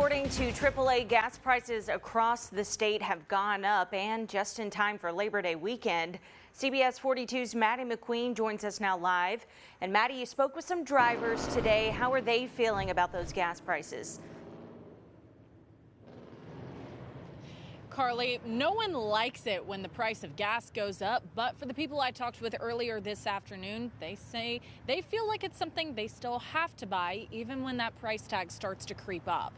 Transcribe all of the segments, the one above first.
According to AAA, gas prices across the state have gone up, and just in time for Labor Day weekend. CBS 42's Maddie McQueen joins us now live. And Maddie, you spoke with some drivers today. How are they feeling about those gas prices? Carly, no one likes it when the price of gas goes up, but for the people I talked with earlier this afternoon, they say they feel like it's something they still have to buy, even when that price tag starts to creep up.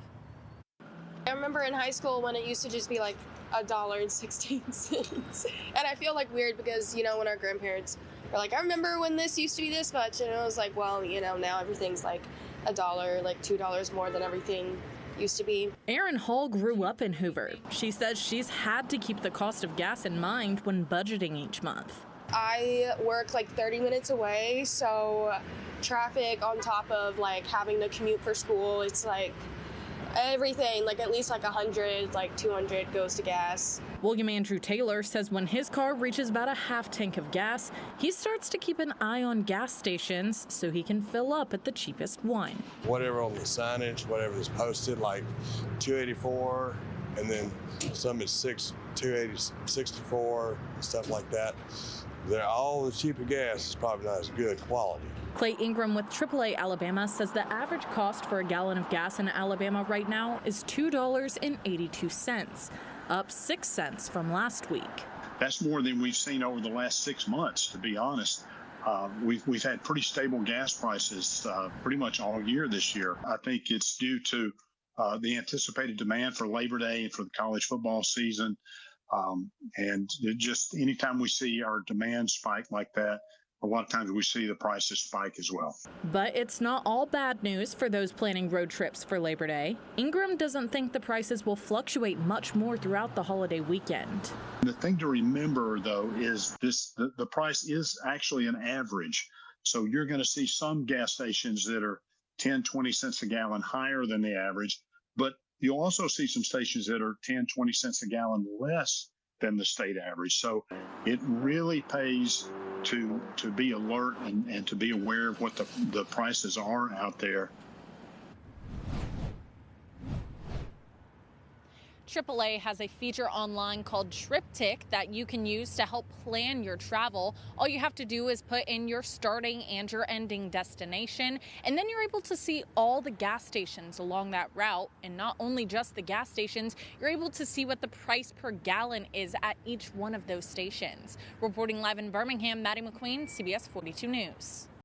I remember in high school when it used to just be like $1.16. And I feel like weird because, when our grandparents were like, I remember when this used to be this much. And it was like, well, now everything's like $1, like $2 more than everything used to be. Erin Hall grew up in Hoover. She says she's had to keep the cost of gas in mind when budgeting each month. I work like 30 minutes away, so traffic on top of like having to commute for school, it's like everything, like at least like 100, like 200 goes to gas. William Andrew Taylor says when his car reaches about a half tank of gas, he starts to keep an eye on gas stations so he can fill up at the cheapest one. Whatever on the signage, whatever is posted, like 284, and then some is 280, 64, stuff like that. All the cheaper gas is probably not as good quality. Clay Ingram with AAA Alabama says the average cost for a gallon of gas in Alabama right now is $2.82, up 6 cents from last week. That's more than we've seen over the last 6 months, to be honest. We've had pretty stable gas prices pretty much all year this year. I think it's due to the anticipated demand for Labor Day and for the college football season. And just anytime we see our demand spike like that, a lot of times we see the prices spike as well. But it's not all bad news for those planning road trips for Labor Day. Ingram doesn't think the prices will fluctuate much more throughout the holiday weekend. The thing to remember, though, is the price is actually an average. So you're going to see some gas stations that are 10, 20 cents a gallon higher than the average, but you'll also see some stations that are 10, 20 cents a gallon less than the state average. So it really pays to be alert and to be aware of what the prices are out there. AAA has a feature online called Triptych that you can use to help plan your travel. All you have to do is put in your starting and your ending destination, and then you're able to see all the gas stations along that route. And not only just the gas stations, you're able to see what the price per gallon is at each one of those stations. Reporting live in Birmingham, Maddie McQueen, CBS 42 News.